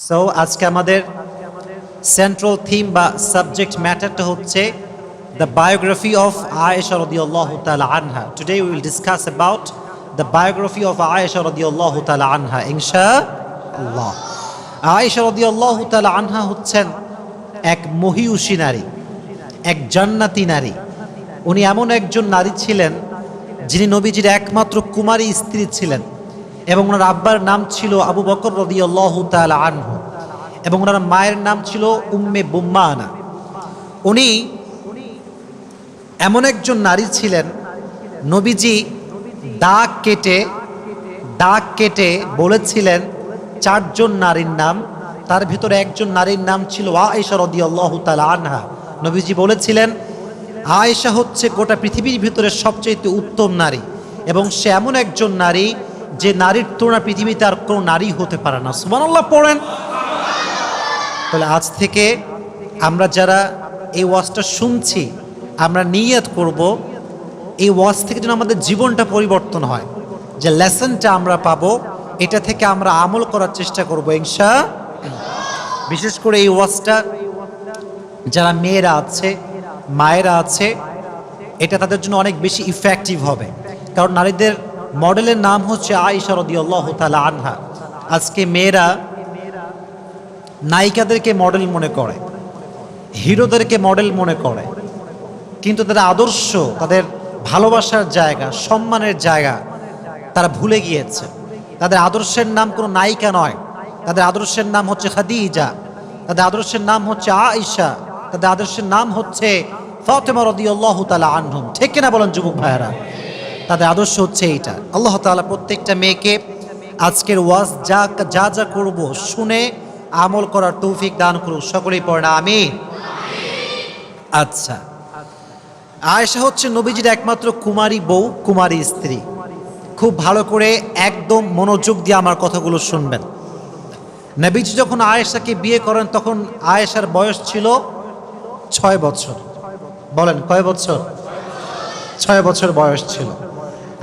So আজকে আমাদের central theme বা সাবজেক্ট ম্যাটারটা হচ্ছে the biography of Aisha radiyallahu ta'ala anha. Today we will discuss about the biography of Aisha radiyallahu ta'ala anha. Inshallah. Aisha radiyallahu ta'ala anha হচ্ছেন এক মহিয়সী নারী, এক জান্নাতি নারী। উনি এমন একজন নারী ছিলেন যিনি নবীজির একমাত্র কুমারী স্ত্রী ছিলেন এবং ওনার আব্বার নাম ছিল আবু বকর রাদিয়াল্লাহু তাআলা আনহু এবং ওনার মায়ের নাম ছিল উম্মে বুম্মানা। উনি এমন একজন নারী ছিলেন, নবীজি দাগ কেটে বলেছিলেন চারজন নারীর নাম, তার ভিতরে একজন নারীর নাম ছিল আয়েশা রাদিয়াল্লাহু তাআলা আনহা। নবীজি বলেছিলেন আয়েশা হচ্ছে গোটা পৃথিবীর ভিতরে সবচেয়ে উত্তম নারী এবং সে এমন একজন নারী যে নারীর তুলনা পৃথিবীতে আর কোনো নারী হতে পারে না। সুবহানাল্লাহ পড়েন। তাহলে আজ থেকে আমরা যারা এই ওয়াজটা শুনছি আমরা নিয়ত করব এই ওয়াজ থেকে যেন আমাদের জীবনটা পরিবর্তন হয়, যে লেসনটা আমরা পাবো এটা থেকে আমরা আমল করার চেষ্টা করব ইনশাআল্লাহ। বিশেষ করে এই ওয়াজটা যারা মেয়েরা আছে, মায়েরা আছে, এটা তাদের জন্য অনেক বেশি ইফেক্টিভ হবে, কারণ নারীদের মডেলের নাম হচ্ছে আয়েশা রাদিয়াল্লাহু তাআলা আনহা। আজকে মেয়েরা নায়িকাদেরকে মডেল মনে করে, হিরোদেরকে মডেল মনে করে, কিন্তু তাদের আদর্শ, তাদের ভালোবাসার জায়গা, সম্মানের জায়গা তারা ভুলে গিয়েছে। তাদের আদর্শের নাম কোনো নায়িকা নয়, তাদের আদর্শের নাম হচ্ছে খাদিজা, তাদের আদর্শের নাম হচ্ছে আয়েশা, তাদের আদর্শের নাম হচ্ছে ফাতেমা রাদিয়াল্লাহু তাআলা আনহুম। ঠিক কিনা বলেন যুবক ভাইয়েরা? তাদের আদর্শ হচ্ছে এইটা। আল্লাহ তাআলা প্রত্যেকটা মেয়েকে আজকের ওয়াজ যা যা করব শুনে আমল করার তৌফিক দান করুন। সকলেই পড়েন আমিন। আচ্ছা, আয়েশা হচ্ছে নবীজির একমাত্র কুমারী বউ, কুমারী স্ত্রী। খুব ভালো করে একদম মনোযোগ দিয়ে আমার কথাগুলো শুনবেন। নবীজি যখন আয়েশাকে বিয়ে করেন তখন আয়েশার বয়স ছিল 6 বছর। বলেন কয় বছর? 6 বছর বয়স ছিল।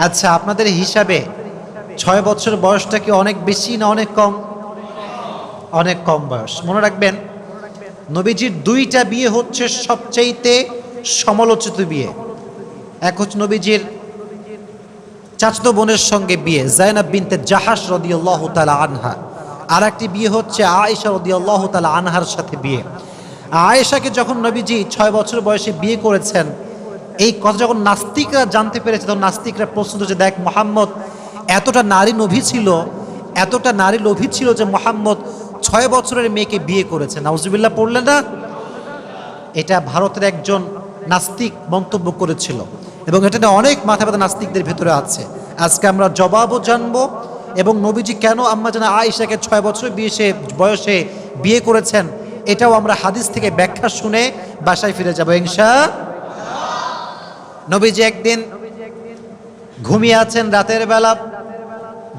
আচ্ছা, আপনাদের হিসাবে 6 বছর বয়সটা কি অনেক বেশি না অনেক কম? অনেক কম বয়স। মনে রাখবেন নবীজির 2টা বিয়ে হচ্ছে সবচাইতে সমালোচিত বিয়ে। এক হচ্ছে নবীজির চাচাতো বোনের সঙ্গে বিয়ে, যায়েনব বিনতে জাহাশ রাদিয়াল্লাহু তাআলা আনহা। আর একটি বিয়ে হচ্ছে আয়েশা রাদিয়াল্লাহু তাআলা আনহার সাথে বিয়ে। আয়েশাকে যখন নবীজি 6 বছর বয়সে বিয়ে করেছেন, এই কথা যখন নাস্তিকরা জানতে পেরেছে তখন নাস্তিকরা প্রশ্ন যে দেখ, মুহাম্মদ এতটা নারী লোভী ছিল যে মুহাম্মদ 6 বছরের মেয়েকে বিয়ে করেছে। নাউজুবিল্লাহ পড়লেন না? এটা ভারতের একজন নাস্তিক মন্তব্য করেছিল এবং এটা অনেক মাথা ব্যথা নাস্তিকদের ভেতরে আছে। আজকে আমরা জবাবও জানবো এবং নবীজি কেন আম্মা জানা আয়েশাকে 6 বছর বয়সে বিয়ে করেছেন এটাও আমরা হাদিস থেকে ব্যাখ্যা শুনে বাসায় ফিরে যাবো ইনশাআল্লাহ। নবীজি একদিন ঘুমিয়ে আছেন রাতের বেলা,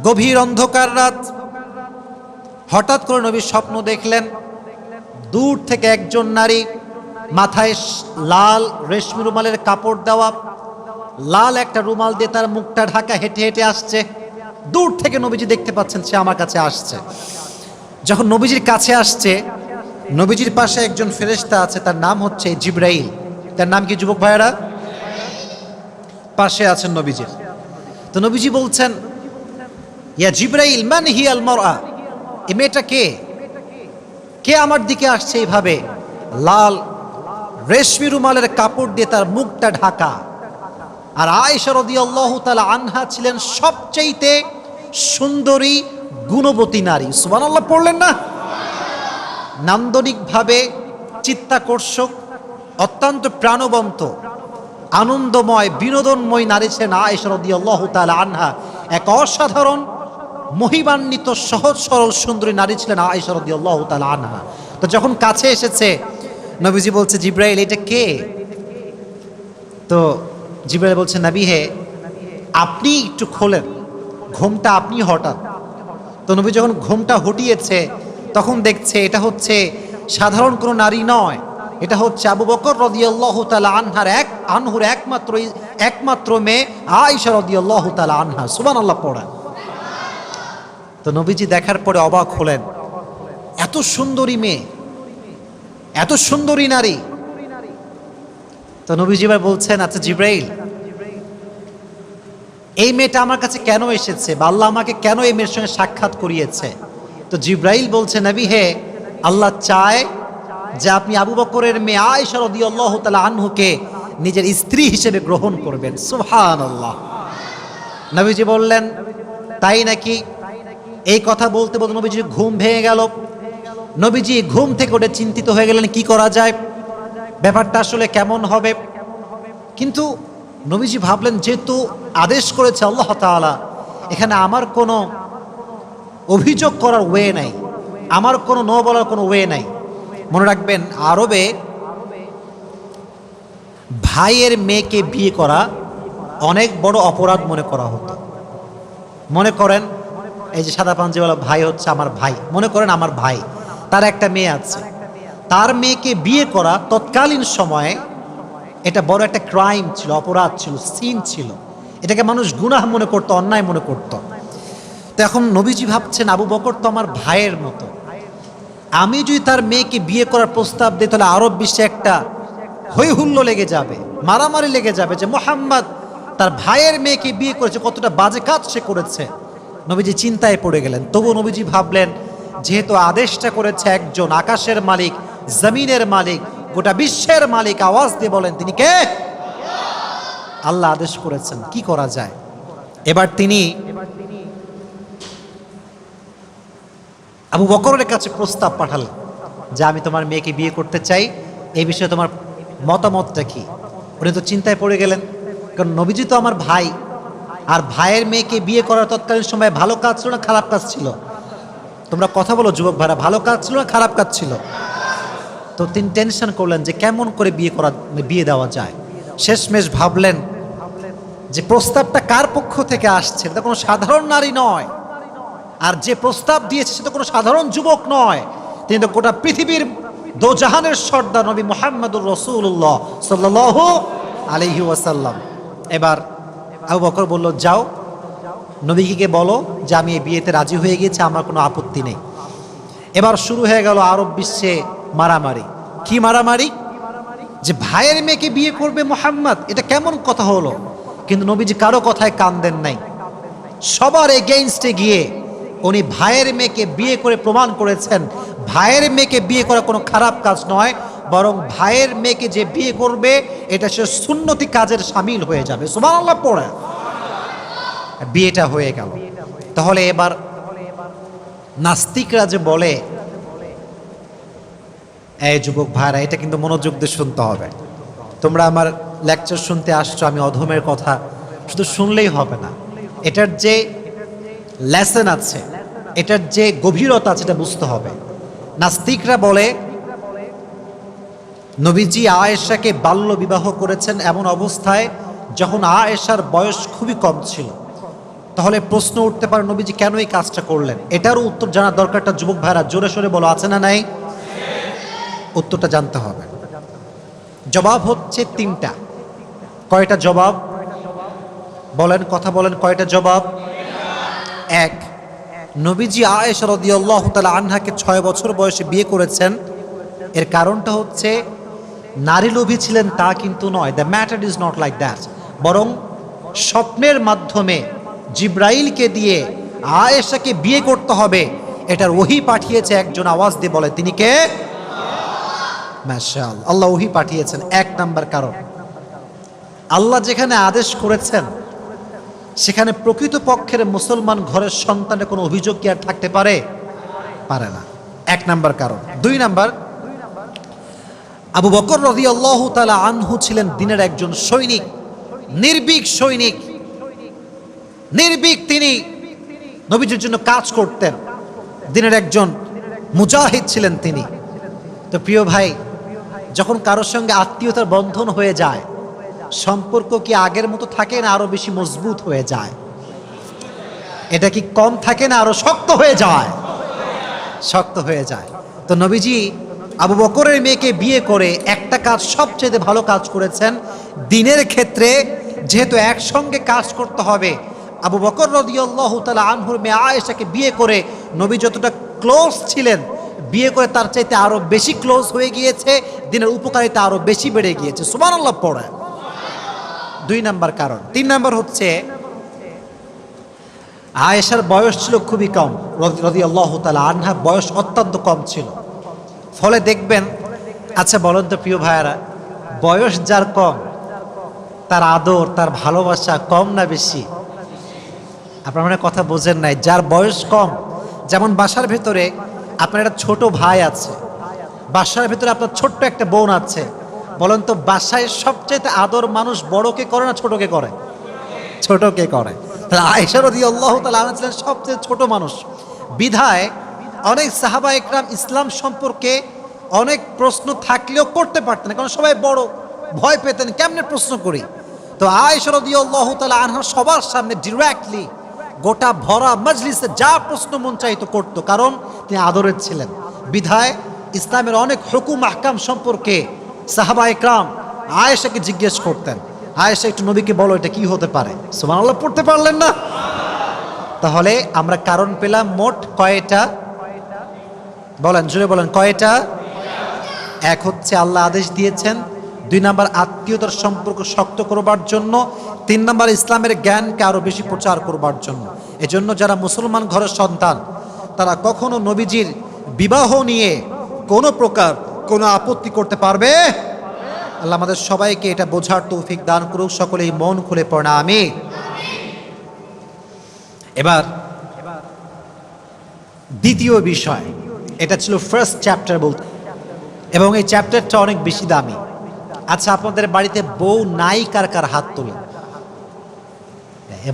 গভীর অন্ধকার রাত। হঠাৎ করে নবী স্বপ্ন দেখলেন দূর থেকে একজন নারী মাথায় লাল রেশমি রুমালের কাপড় দেওয়া, লাল একটা রুমাল দিয়ে তার মুখটা ঢাকা হেঁটে হেঁটে আসছে। দূর থেকে নবীজি দেখতে পাচ্ছেন সে আমার কাছে আসছে। যখন নবীজির কাছে আসছে, নবীজির পাশে একজন ফেরেশতা আছে, তার নাম হচ্ছে জিবরাইল। তার নাম কি যুবক ভাইয়েরা? পাশে আছেন নবীজির। তো নবীজি বলছেন, ইয়া জিবরাইল মান হিয়াল মারআ, এই মেয়েটা কে আমার দিকে আসছে এইভাবে লাল রেশমি রুমালের কাপড় দিয়ে তার মুখটা ঢাকা? আর আয়েশা রাদিয়াল্লাহু তাআলা আনহা ছিলেন সবচাইতে সুন্দরী গুণবতী নারী। সুবহানাল্লাহ পড়লেন না? নান্দনিকভাবে চিত্তাকর্ষক, অত্যন্ত প্রাণবন্ত, আনন্দময়, বিনোদনময় নারী ছিলেন আয়েশা রাদিয়াল্লাহু তাআলা আনহা। এক অসাধারণ মহিমান্বিত সহজ সরল সুন্দরী নারী ছিলেন আয়েশা রাদিয়াল্লাহু তাআলা আনহা। তো যখন কাছে এসেছে নবীজি বলছে, জিবরাইল এটা কে? তো জিবরাইল বলছে, নবী হে আপনি একটু খোলেন, ঘুমটা আপনি হঠাৎ। তো নবী যখন ঘুমটা হটিয়েছে তখন দেখছে এটা হচ্ছে সাধারণ কোনো নারী নয়, এটা হচ্ছে আবু বকর রাদিয়াল্লাহু তাআলা আনহুর একমাত্র মেয়ে আয়েশা রাদিয়াল্লাহু তাআলা আনহা। সুবহানাল্লাহ পড়া। তো নবীজি দেখার পরে অবাক হলেন, এত সুন্দরী মেয়ে, এত সুন্দরী নারী। তো নবীজি এবার বলছেন, আচ্ছা জিব্রাইল, এই মেয়েটা আমার কাছে কেন এসেছে বা আল্লাহ আমাকে কেন এই মেয়ের সঙ্গে সাক্ষাৎ করিয়েছে? তো জিব্রাইল বলছে, নবী হে, আল্লাহ চায় যে আপনি আবু বকরের মেয়ে আয়েশা রাদিয়াল্লাহু তাআলা আনহুকে নিজের স্ত্রী হিসেবে গ্রহণ করবেন। সুবহানাল্লাহ। নবীজি বললেন, তাই নাকি? এই কথা বলতে বলতে নবীজি ঘুম ভেঙে গেল। নবীজি ঘুম থেকে উঠে চিন্তিত হয়ে গেলেন, কি করা যায়, ব্যাপারটা আসলে কেমন হবে। কিন্তু নবীজি ভাবলেন, যেহেতু আদেশ করেছে আল্লাহ তাআলা, এখানে আমার কোনো অভিযোগ করার ওয়ে নাই, আমার কোনো নো বলার কোনো ওয়ে নাই। মনে রাখবেন, আরবে ভাইয়ের মেয়েকে বিয়ে করা অনেক বড় অপরাধ মনে করা হতো। মনে করেন, এই যে সাদা পাঞ্জাবিওয়ালা ভাই হচ্ছে আমার ভাই, মনে করেন আমার ভাই, তার একটা মেয়ে আছে, তার মেয়েকে বিয়ে করা তৎকালীন সময়ে এটা বড় একটা ক্রাইম ছিল, অপরাধ ছিল, সিন ছিল। এটাকে মানুষ গুনাহ মনে করতো, অন্যায় মনে করতো। তো এখন নবীজি ভাবছেন, আবু বকর তো আমার ভাইয়ের মতো, আমি যদি তার মেয়েকে বিয়ে করার প্রস্তাব দিই তাহলে আরব বিশ্বে একটা হৈ হুল্লো লেগে যাবে, মারামারি লেগে যাবে যে মুহাম্মদ তার ভাইয়ের মেয়েকে বিয়ে করেছে, কতটা বাজে কাজ সে করেছে। নবীজি চিন্তায় পড়ে গেলেন। তবু নবীজি ভাবলেন, যেহেতু আদেশটা করেছে একজন আকাশের মালিক, জমিনের মালিক, গোটা বিশ্বের মালিক, আওয়াজ দিয়ে বলেন তিনি কে? আল্লাহ আদেশ করেছেন, কি করা যায়? এবার তিনি আবু বকরের কাছে প্রস্তাব পাঠালেন যে আমি তোমার মেয়েকে বিয়ে করতে চাই, এই বিষয়ে তোমার মতামতটা কি? উনি তো চিন্তায় পড়ে গেলেন, কারণ নবীজি তো আমার ভাই, আর ভাইয়ের মেয়েকে বিয়ে করার তৎকালীন সময় ভালো কাজ ছিল না খারাপ কাজ ছিল? তোমরা কথা বলো যুবক ভাইরা, ভালো কাজ ছিল না খারাপ কাজ ছিল? তো তিনি টেনশন করলেন যে কেমন করে বিয়ে দেওয়া যায়। শেষমেশ ভাবলেন যে প্রস্তাবটা কার পক্ষ থেকে আসছে, এটা কোনো সাধারণ নারী নয়, আর যে প্রস্তাব দিয়েছে সে তো কোনো সাধারণ যুবক নয়, তিনি তো গোটা পৃথিবীর দোজাহানের সর্দার নবী মুহাম্মদুর রাসূলুল্লাহ সাল্লাল্লাহু আলাইহি ওয়াসাল্লাম। এবার আবু বকর বলল, যাও নবীকে বলো যে আমি এই বিয়েতে রাজি হয়ে গিয়েছি, আমার কোনো আপত্তি নেই। এবার শুরু হয়ে গেল আরব বিশ্বে মারামারি। কি মারামারি? যে ভাইয়ের মেয়েকে বিয়ে করবে মুহাম্মদ, এটা কেমন কথা হলো? কিন্তু নবীজি কারো কথায় কান দেন নাই। সবার এগেইনস্টে গিয়ে উনি ভাইয়ের মেয়েকে বিয়ে করে প্রমাণ করেছেন ভাইয়ের মেয়েকে বিয়ে করা কোনো খারাপ কাজ নয়, বরং ভাইয়ের মেয়েকে যে বিয়ে করবে এটা সে সুন্নতি কাজের শামিল হয়ে যাবে। সুবহানাল্লাহ পড়ে বিয়েটা হয়ে গেল। তাহলে এবার নাস্তিকরা যে বলে, এই যুবক ভাইরা, এটা কিন্তু মনোযোগ দিয়ে শুনতে হবে। তোমরা আমার লেকচার শুনতে আসছো, আমি অধমের কথা শুধু শুনলেই হবে না, এটার যে লেসন আছে, এটার যে গভীরতা আছে, এটা বুঝতে হবে। নাস্তিকরা বলে নবীজি আয়েশাকে বাল্য বিবাহ করেছেন এমন অবস্থায় যখন আয়েশার বয়স খুবই কম ছিল। তাহলে প্রশ্ন উঠতে পারে, নবীজি কেন এই কাজটা করলেন? এটারও উত্তর জানার দরকারটা যুবক ভাইরা জোরে সোরে বলো, আছে না নাই? উত্তরটা জানতে হবে। জবাব হচ্ছে তিনটা। কয়টা জবাব বলেন? কথা বলেন, কয়টা জবাব? এক, নবীজি আয়েশা রাদিয়াল্লাহু তাআলা আনহাকে 6 বছর বয়সে বিয়ে করেছেন, এর কারণটা হচ্ছে নারী লোভী ছিলেন তা কিন্তু নয়। The matter is not like that. বরং স্বপ্নের মাধ্যমে জিব্রাইলকে দিয়ে আয়েশাকে বিয়ে করতে হবে, এটার ওহী পাঠিয়েছে একজন। আওয়াজ দিয়ে বলে তিনি কে? মাশাআল্লাহ, আল্লাহ ওহী পাঠিয়েছেন। এক নাম্বার কারণ, আল্লাহ যেখানে আদেশ করেছেন সেখানে প্রকৃত পক্ষের মুসলমান ঘরের সন্তানের কোনো অভিযোগ কি আর থাকতে পারে? পারে না। এক নাম্বার কারণ। দুই নাম্বার, আবু বকর রাদিয়াল্লাহু তাআলা আনহু ছিলেন দিনের একজন সৈনিক, নির্ভীক সৈনিক, নির্ভীক। তিনি নবীজির জন্য কাজ করতেন, দিনের একজন মুজাহিদ ছিলেন তিনি। তো প্রিয় ভাই, যখন কারোর সঙ্গে আত্মীয়তার বন্ধন হয়ে যায়, সম্পর্ক কি আগের মতো থাকে না আরো বেশি মজবুত হয়ে যায়? এটা কি কম থাকে না আরো শক্ত হয়ে যায়? শক্ত হয়ে যায়। তো নবীজি আবু বকরের মেয়েকে বিয়ে করে একটা কাজ সবচেয়ে ভালো কাজ করেছেন। দিনের ক্ষেত্রে যেহেতু একসঙ্গে কাজ করতে হবে, আবু বকর রাদিয়াল্লাহু তাআলা আনহুর মেয়ে আয়েশাকে বিয়ে করে নবী যতটা ক্লোজ ছিলেন, বিয়ে করে তার চাইতে আরো বেশি ক্লোজ হয়ে গিয়েছে, দিনের উপকারিতা আরো বেশি বেড়ে গিয়েছে। সুবহানাল্লাহ পড়ে। 2 নাম্বার কারণ। 3 নাম্বার হচ্ছে আয়েশার বয়স ছিল খুবই কম, রাদিয়াল্লাহু তাআলা আনহা বয়স অত্যন্ত কম ছিল। ফলে দেখবেন, আচ্ছা বলেন তো প্রিয় ভাইয়ারা, বয়স যার কম তার আদর, তার ভালোবাসা কম না বেশি? আপনার মানে কথা বোঝেন নাই। যার বয়স কম, যেমন বাসার ভেতরে আপনার একটা ছোট ভাই আছে, বাসার ভেতরে আপনার ছোট্ট একটা বোন আছে, বলেন তো বাসায় সবচেয়ে আদর মানুষ বড়কে করে না ছোটকে করে? ছোটকে করে। তাহলে আয়েশা রাদিয়াল্লাহু তাআলা আনহা ছিলেন সবচেয়ে ছোট মানুষ। বিধায় অনেক সাহাবা একরাম ইসলাম সম্পর্কে অনেক প্রশ্ন থাকলেও করতে পারতেন না, কারণ সবাই বড়, ভয় পেতেন কেমনে প্রশ্ন করি। তো আয়েশা রাদিয়াল্লাহু তাআলা আনহা সবার সামনে ডিরেক্টলি গোটা ভরা মজলিসে যা প্রশ্ন মন চাইতো করতো, কারণ তিনি আদরের ছিলেন। বিধায় ইসলামের অনেক হুকুম আহকাম সম্পর্কে সাহাবা একরাম আয়েশাকে জিজ্ঞেস করতেন, আয়েশা একটু নবীকে বলো এটা কি হতে পারে। সুবহানাল্লাহ পড়তে পারলেন না? তাহলে আমরা কারণ পেলাম মোট কয়টা? বলেন, জোরে বলেন, কয়টা? এক হচ্ছে আল্লাহ আদেশ দিয়েছেন, 2 নাম্বার আত্মীয়তার সম্পর্ক শক্ত করবার জন্য, 3 নাম্বার ইসলামের জ্ঞানকে আরো বেশি প্রচার করবার জন্য। এজন্য যারা মুসলমান ঘরের সন্তান তারা কখনো নবীজির বিবাহ নিয়ে কোনো প্রকার কোনো আপত্তি করতে পারবে? আল্লাহ আমাদের সবাইকে এটা বোঝার তৌফিক দান করুক। সকলেই মন খুলে পড়া আমিন। এবার দ্বিতীয় বিষয়, এটা ছিল ফার্স্ট চ্যাপ্টার বলতে, এবং এই চ্যাপ্টারটা অনেক বেশি দামি। আচ্ছা, আপনাদের বাড়িতে বউ নাই কার কার হাত তোলে?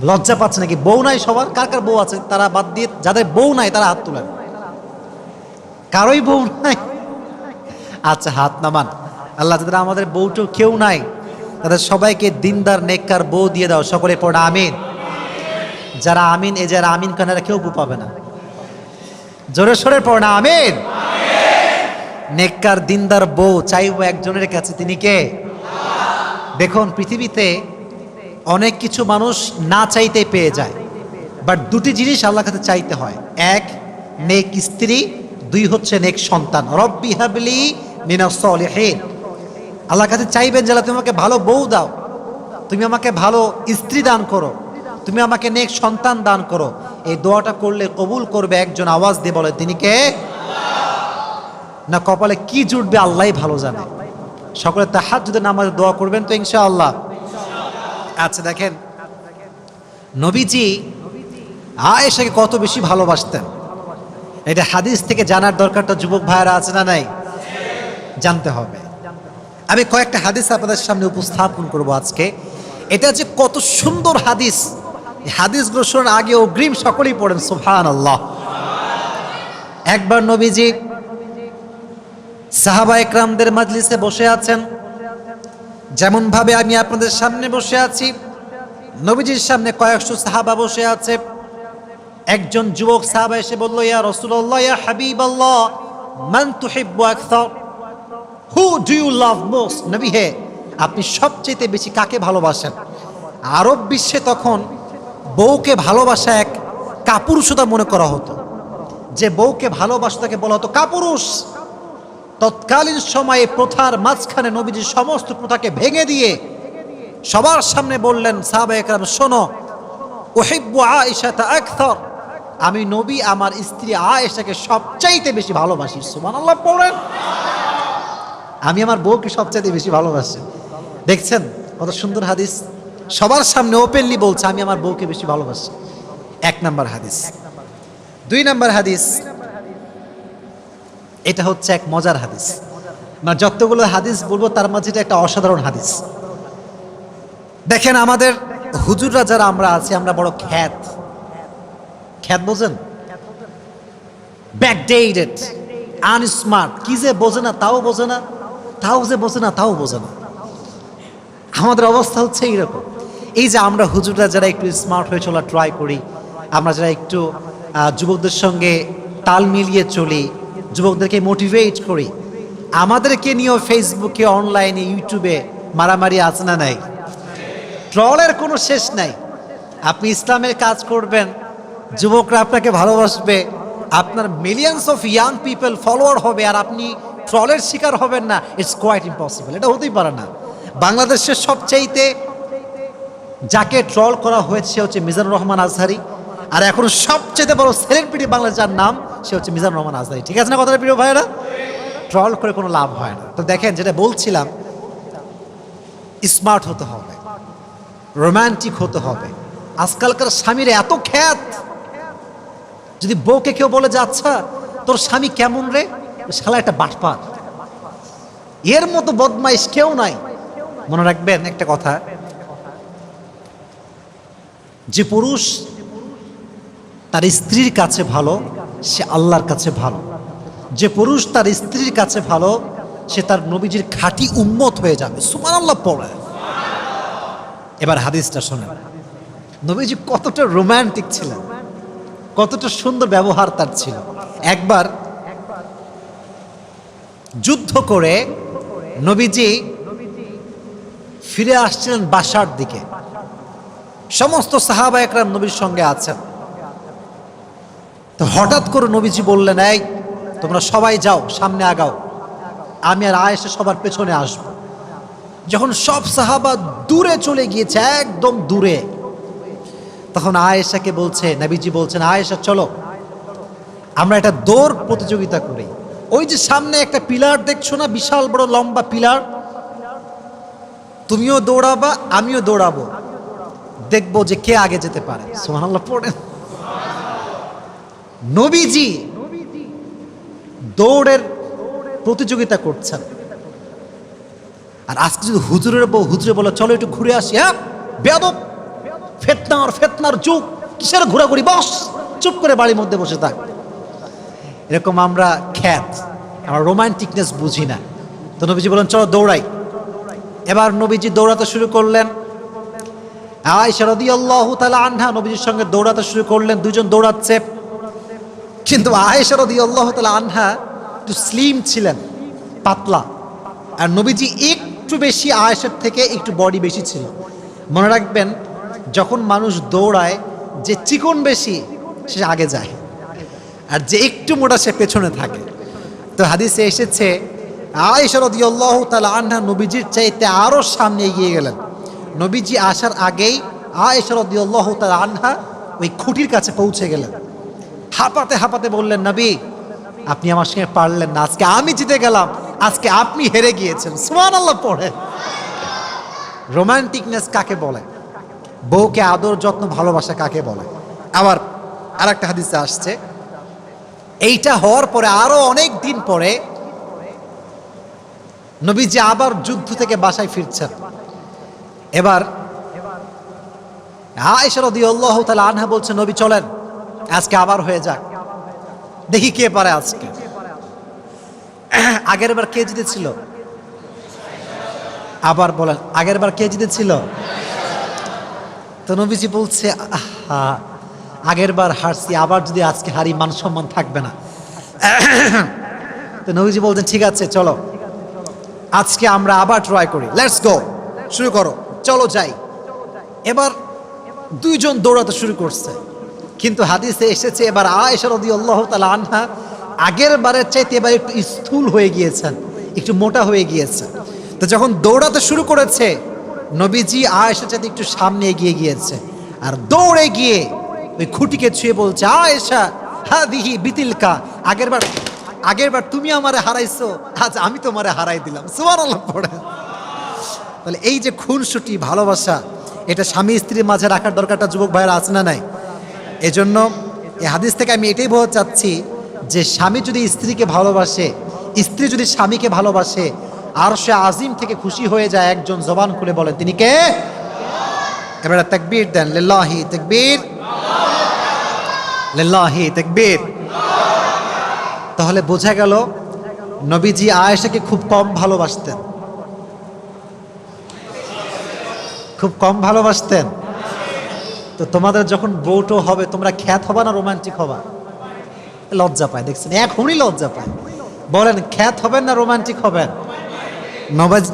লজ্জা পাচ্ছে নাকি? বউ নাই সবার? কার কার বউ আছে তারা বাদ দিয়ে, যাদের বউ নাই তারা হাত তোলেন। কারোই বউ নাই? আচ্ছা হাত নামান। আল্লাহ যাদের আমাদের বউটো কেউ নাই তাদের সবাইকে দিনদার নেককার বউ দিয়ে দাও। সকলে পড়া আমিন। যারা আমিন, এ যারা আমিন কানারা কেউ বউ পাবে না। জোরে সোরে পড়া আমিন। নেককার দিনদার বউ চাইবো একজনের কাছে, তিনি কে? দেখুন পৃথিবীতে অনেক কিছু মানুষ না চাইতে পেয়ে যায়, বাট 2টি জিনিস আল্লাহর কাছে চাইতে হয়। 1 নেক স্ত্রী, 2 হচ্ছে নেক সন্তান। রব্বি হাবলি মিনাস সলিহিন। আল্লাহর কাছে চাইবেন যে তুমি আমাকে ভালো বউ দাও, তুমি আমাকে ভালো স্ত্রী দান করো, তুমি আমাকে নেক সন্তান দান করো। এই দোয়াটা করলে কবুল করবে একজন, আওয়াজ দিয়ে বলে তিনি কে? না কপালে কি জুটবে আল্লাহই ভালো জানে। সকলে তাহাজ্জুদের নামাজে দোয়া করবেন তো ইনশাআল্লাহ। আচ্ছা দেখেন, নবীজি আয়েশাকে কত বেশি ভালোবাসতেন এটা হাদিস থেকে জানার দরকারটা যুবক ভাইয়েরা আছে না নাই? জানতে হবে। আমি কয়েকটা হাদিস আপনাদের সামনে উপস্থাপন করব আজকে। এটা যে কত সুন্দর হাদিস, এই হাদিসগুলো শোনার আগে অগ্রিম সকলেই পড়েন সুবহানাল্লাহ। একবার নবীজি সাহাবা একরামদের মাজলিসে বসে আছেন, যেমন ভাবে আমি আপনাদের সামনে বসে আছি। নবীজির সামনে কয়েকশো সাহাবা বসে আছে। একজন যুবক সাহাবা এসে বলল, ইয়া রাসূলুল্লাহ, ইয়া হাবিবাল্লাহ, মান তুহিব্বু আকসার? Who do you love most? নবী হে, আপনি সবচেয়ে বেশি কাকে ভালোবাসেন? আরব বিশ্বে তখন বউকে ভালোবাসা এক কাপুরুষতা মনে করা হতো। যে বউকে ভালোবাসা তাকে বলা হতো কাপুরুষ। তৎকালীন সময়ে প্রথার মাঝখানে নবীজি সমস্ত প্রথাকে ভেঙে দিয়ে সবার সামনে বললেন, সাহাবায়ে কেরাম শোনো, উহিব্বু আয়েশাতা আকসার, আমি নবী আমার স্ত্রী আয়েশাকে সবচাইতে বেশি ভালোবাসি। সুবহানাল্লাহ পড়েন। আমি আমার বউকে সবচাইতে বেশি ভালোবাসি। দেখছেন কত সুন্দর হাদিস, সবার সামনে ওপেনলি বলছে আমি আমার বউকে বেশি ভালোবাসি। 1 নাম্বার হাদিস। 2 নাম্বার হাদিস, এটা হচ্ছে এক মজার হাদিস। মানে যতগুলো হাদিস বলবো তার মাঝে এটা একটা অসাধারণ হাদিস। দেখেন আমাদের হুজুররা যারা আমরা আছি, আমরা বড় খ্যাত বোঝেন, ব্যাকডেটেড, আনস্মার্ট, কি যে বোঝে না তাও বোঝে না, তাও যে বোঝে না তাও বোঝে না। আমাদের অবস্থা হচ্ছে এইরকম। এই যে আমরা হুজুররা যারা একটু স্মার্ট হয়ে চলা ট্রাই করি, আমরা যারা একটু যুবকদের সঙ্গে তাল মিলিয়ে চলি, যুবকদেরকে মোটিভেট করি, আমাদেরকে নিয়েও ফেসবুকে, অনলাইনে, ইউটিউবে মারামারি আছে না নাই? ট্রলের কোনো শেষ নাই। আপনি ইসলামের কাজ করবেন, যুবকরা আপনাকে ভালোবাসবে, আপনার millions of young people follower হবে আর আপনি ট্রলের শিকার হবেন না, ইটস কোয়াইট ইম্পসিবল। এটা হতেই পারে না। বাংলাদেশের সবচাইতে যাকে ট্রল করা হয়েছে সে হচ্ছে মিজানুর রহমান আজহারি, আর এখন সবচেয়ে বড় সেলিব্রিটি বাংলাদেশ যার নাম সে হচ্ছে মিজানুর রহমান আজহারি। ঠিক আছে না কথাটা প্রিয় ভাইয়েরা? ট্রল করে কোনো লাভ হয় না। তো দেখেন, যেটা বলছিলাম, স্মার্ট হতে হবে, রোমান্টিক হতে হবে। আজকালকার স্বামীর এত খ্যাত, যদি বউকে কেউ বলে যে আচ্ছা তোর স্বামী কেমন রে, শালা একটা বাটপার, এর মতো বদমাইশ কেউ নাই। মনে রাখবেন একটা কথা, যে পুরুষ তার স্ত্রীর কাছে ভালো সে আল্লাহর কাছে ভালো, যে পুরুষ তার স্ত্রীর কাছে ভালো সে তার নবীজির খাঁটি উম্মত হয়ে যাবে। সুবহানাল্লাহ পড়ে। এবার হাদিসটা শোনেন, নবীজি কতটা রোমান্টিক ছিলেন, কতটা সুন্দর ব্যবহার তার ছিল। একবার যুদ্ধ করে নবীজি ফিরে আসছিলেন বাসার দিকে, সমস্ত সাহাবা একরাম নবীর সঙ্গে আছেন। তো হঠাৎ করে নবীজি বললেন, এই তোমরা সবাই যাও, সামনে আগাও, আমি আর আয়েশা সবার পেছনে আসব। যখন সব সাহাবা দূরে চলে গিয়েছে, একদম দূরে, তখন আয়েশাকে বলছে, নবীজি বলছেন, আয়েশা চলো আমরা একটা দৌড় প্রতিযোগিতা করি। ওই যে সামনে একটা পিলার দেখছো না, বিশাল বড় লম্বা পিলার, তুমিও দৌড়াবা আমিও দৌড়াবো, দেখবো যে কে আগে যেতে পারে। সুবহানাল্লাহ পড়েন। নবীজি দৌড়ের প্রতিযোগিতা করছেন, আর আজকে যদি হুজুরের বউ হুজুরে বলে চলো একটু ঘুরে আসি, হ্যাঁ বেয়াদব, ফেতনার যুগ, কিসের ঘোরাঘুরি, বস চুপ করে বাড়ির মধ্যে বসে থাক। এরকম আমরা খ্যাত, আমরা রোমান্টিকনেস বুঝি না। তো নবীজি বলেন চলো দৌড়াই। এবার নবীজি দৌড়াতে শুরু করলেন। আয়েশা রাদিয়াল্লাহু তাআলা আনহা নবীজির সঙ্গে দৌড়াতে শুরু করলেন, দুজন দৌড়াচ্ছে। কিন্তু আয়েশা রাদিয়াল্লাহু তাআলা আনহা একটু স্লিম ছিলেন, পাতলা, আর নবীজি একটু বেশি, আয়েশার থেকে একটু বডি বেশি ছিল। মনে রাখবেন, যখন মানুষ দৌড়ায় যে চিকন বেশি সে আগে যায়, আর যে একটু মোটা সে পেছনে থাকে। তো হাদিসে এসেছে আয়েশা রাদিয়াল্লাহু তাআলা আনহা নবীজির চাইতে আরো সামনে এগিয়ে গেলেন। নবীজি আসার আগেই আয়েশা রাদিয়াল্লাহু তাআলা আনহা ওই খুঁটির কাছে পৌঁছে গেলেন। হাঁপাতে হাঁপাতে বললেন, নবী আপনি আমার সঙ্গে পারলেন না, আজকে আমি জিতে গেলাম, আজকে আপনি হেরে গিয়েছেন। সুবহানাল্লাহ পড়ে। রোমান্টিকনেস কাকে বলে? বউকে আদর যত্ন ভালোবাসা কাকে বলে? আবার আর একটা হাদিসে আসছে, এইটা হওয়ার পরে আরো অনেক দিন পরে নবীজি আবার যুদ্ধ থেকে বাসায় ফিরছেন। এবার আয়েশা রাদিয়াল্লাহু তাআলা আনহা বলছে, নবী চলেন আজকে আবার হয়ে যাক, দেখি কে পারে আজকে। আগের বার কে জিতেছিল? আবার বলেন, আগের বার কে জিতেছিল? তো নবীজি বলছে, আহা আগের বার হারছি, আবার যদি আজকে হারি মান সম্মান থাকবে না। তো নবীজি বলছেন, ঠিক আছে চলো আজকে আমরা আবার ট্রাই করি, লেটস গো, শুরু করো, চলো যাই। এবার দুইজন দৌড়াতে শুরু করছে, কিন্তু হাদিসে এসেছে এবার আয়েশা রাদিয়াল্লাহু তাআলা আনহা আগের বারের চাইতে এবার একটু স্থূল হয়ে গিয়েছেন, একটু মোটা হয়ে গিয়েছে। তো যখন দৌড়াতে শুরু করেছে, নবীজি আয়েশার চাইতে একটু সামনে এগিয়ে গিয়েছে, আর দৌড়ে গিয়ে ওই খুঁটিকে ছুঁয়ে বলছে, আয়েশা হাদিহি বিতিলকা, আগেরবার তুমি আমারে হারাইছো, আজ আমি তোমারে হারাই দিলাম। সুবহানাল্লাহ পড়ে। তাহলে এই যে খুনসুটি ভালোবাসা, এটা স্বামী স্ত্রীর মাঝে রাখার দরকারটা যুবক ভাইয়েরা আছে না নাই? এজন্য এই হাদিস থেকে আমি এটাই বোঝাতে চাচ্ছি যে স্বামী যদি স্ত্রীকে ভালোবাসে, স্ত্রী যদি স্বামীকে ভালোবাসে, আরশে আজিম থেকে খুশি হয়ে যায়, একজন জবান খুলে বলেন তিনি কে? এবারে তাকবীর দেন, লিল্লাহি তাকবীর, লিল্লাহি তাকবীর। তাহলে বোঝা গেল নবীজি আয়েশাকে খুব কম ভালোবাসতেন, খুব কম ভালোবাসতেন। তো তোমাদের যখন বউটো হবে তোমরা খ্যাত হবা না রোমান্টিক হবা? লজ্জা পায়, দেখছেন এখনই লজ্জা পায়। বলেন খ্যাত হবেন না রোমান্টিক হবেন?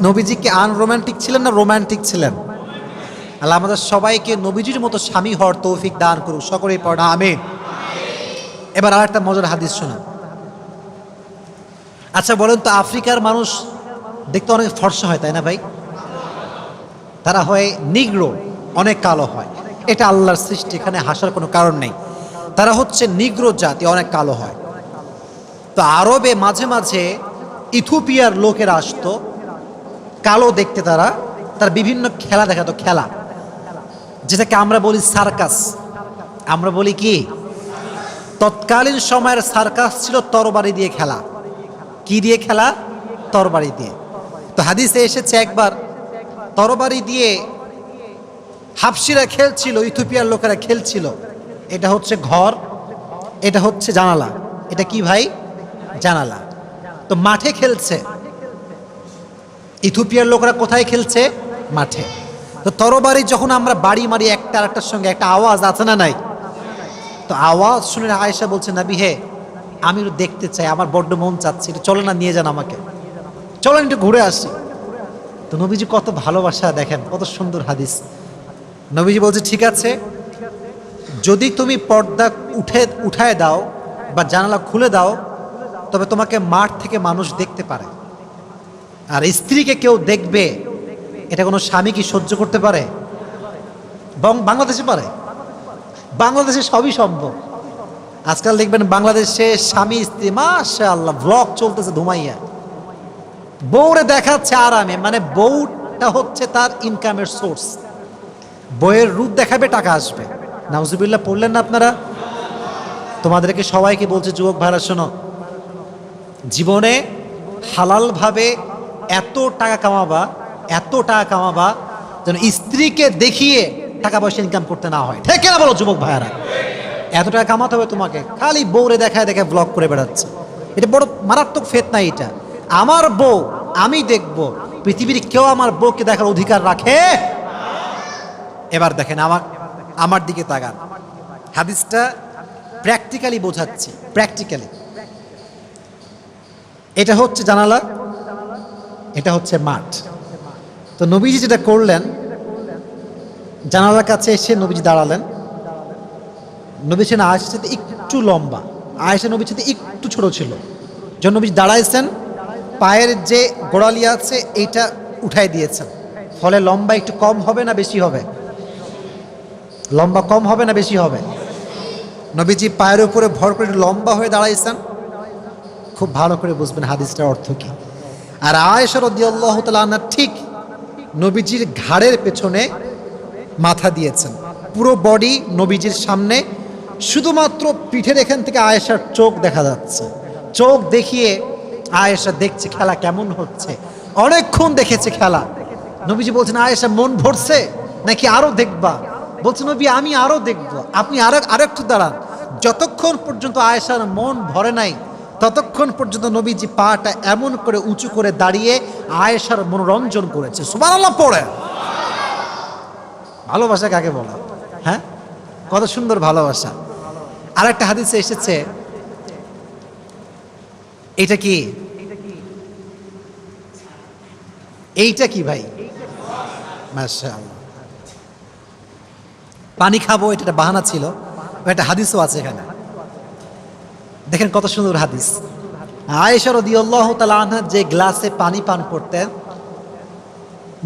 নবীজি কি আনরোমান্টিক ছিলেন না রোমান্টিক ছিলেন? আল্লাহ আমাদের সবাইকে নবীজির মতো স্বামী হওয়ার তৌফিক দান করুক, সকলেই পড়া আমিন। এবার আর একটা মজার হাদিস শোনা। আচ্ছা বলেন তো, আফ্রিকার মানুষ দেখতে অনেক ফর্সা হয় তাই না ভাই? তারা হয় নিগ্রো, অনেক কালো হয়। এটা আল্লাহর সৃষ্টি, এখানে হাসার কোনো কারণ নেই। তারা হচ্ছে নিগ্রো জাতি, অনেক কালো হয়। তো আরবে মাঝে মাঝে ইথিওপিয়ার লোকেরা আসতো, কালো দেখতে। তার বিভিন্ন খেলা দেখাতো, খেলা যেটাকে আমরা বলি সার্কাস। আমরা বলি কি? তৎকালীন সময়ের সার্কাস ছিল তরবারি দিয়ে খেলা। কি দিয়ে খেলা? তরবারি দিয়ে। তো হাদিসে এসেছে একবার তরবারি দিয়ে হাবশিরা খেলছিল, ইথিওপিয়ার লোকেরা খেলছিল। এটা হচ্ছে ঘর, এটা হচ্ছে জানালা। এটা কি ভাই? জানালা। তো মাঠে খেলছে। ইথিওপিয়ার লোকেরা কোথায় খেলছে? মাঠে। তো তরবারি যখন আমরা বাড়ি মারি একটা আরেকটার সঙ্গে, একটা আওয়াজ আছে না নাই? তো আওয়াজ শুনে আয়েশা বলছে, নবী হে, আমি একটু দেখতে চাই, আমার বড্ড মন চাচ্ছে, একটু চলো না, নিয়ে যান আমাকে, চলেন একটু ঘুরে আসি। তো নবীজি কত ভালোবাসা, দেখেন কত সুন্দর হাদিস। নবীজি বলছে, ঠিক আছে, যদি তুমি পর্দা উঠায় দাও বা জানালা খুলে দাও, তবে তোমাকে মাঠ থেকে মানুষ দেখতে পারে। আর স্ত্রীকে কেউ দেখবে, এটা কোনো স্বামী কি সহ্য করতে পারে? বাংলাদেশে পারে? বাংলাদেশে সবই সম্ভব। আজকাল দেখবেন বাংলাদেশে স্বামী স্ত্রী মাশাআল্লাহ ব্লগ চলতেছে ধুমাইয়া, বউরে দেখাচ্ছে আরামে। মানে বউটা হচ্ছে তার ইনকামের সোর্স। বউয়ের রূপ দেখাবে, টাকা আসবে। নাউজুবিল্লাহ পড়লেন না আপনারা? তোমাদেরকে সবাইকে বলছে, যুবক ভাইরা শোনো, জীবনে হালালভাবে এত টাকা কামাবা যেন স্ত্রীকে দেখিয়ে টাকা পয়সা ইনকাম করতে না হয়। ঠিক না বলো যুবক ভাইয়ারা? এত টাকা কামাতে হবে তোমাকে, খালি বউরে দেখায় ব্লগ করে বেড়াচ্ছে। এটা বড় মারাত্মক ফিতনা। এটা আমার বউ, আমি দেখব, পৃথিবীর কেউ আমার বউকে দেখার অধিকার রাখে? এবার দেখেন আমার দিকে তাকান, হাদিসটা প্র্যাকটিক্যালি বোঝাচ্ছি। প্র্যাকটিক্যালি এটা হচ্ছে জানালা, এটা হচ্ছে মাঠ। তো নবীজি যেটা করলেন, জানালার কাছে এসে নবীজি দাঁড়ালেন। নবী ছিলেন আয়েশার সাথে একটু লম্বা, আয়েশা নবীর সাথে একটু ছোট ছিল। যখন নবীজি দাঁড়াইছেন, পায়ের যে গোড়ালি আছে এইটা উঠাই দিয়েছেন, ফলে লম্বা একটু কম হবে না বেশি হবে? লম্বা কম হবে না বেশি হবে? নবীজি পায়ের উপরে ভর করে লম্বা হয়ে দাঁড়াইছেন। খুব ভালো করে বুঝবেন হাদিসটার অর্থ কি। আর আয়েশা রাদিয়াল্লাহু তাআলা আনহা ঠিক নবীজির ঘাড়ের পেছনে মাথা দিয়েছেন, পুরো বডি নবীজির সামনে, শুধুমাত্র পিঠের এখান থেকে আয়েশার চোখ দেখা যাচ্ছে। চোখ দেখিয়ে আয়েশা দেখছে খেলা কেমন হচ্ছে, অনেকক্ষণ দেখেছে খেলা। নবীজি বলছেন, আয়েশা মন ভরছে নাকি আরো দেখবা? বলছে, নবী আমি আরো দেখবো, আপনি আরো একটু দাঁড়ান। যতক্ষণ পর্যন্ত আয়েশার মন ভরে নাই, ততক্ষণ পর্যন্ত নবীজি পাটা এমন করে উঁচু করে দাঁড়িয়ে আয়েশার মনোরঞ্জন করেছে। সুবহানাল্লাহ পড়ে। ভালোবাসা কাকে বলে? হ্যাঁ, কত সুন্দর ভালোবাসা। আর একটা হাদিসে এসেছে, এটা কি? এইটা কি ভাই? মাশাআল্লাহ। পানি খাবো, এটা একটা বাহানা ছিল। একটা হাদিসও আছে এখানে, দেখেন কত সুন্দর হাদিস। আয়েশা রাদিয়াল্লাহু তাআলা আনহা যে গ্লাসে পানি পান করতেন,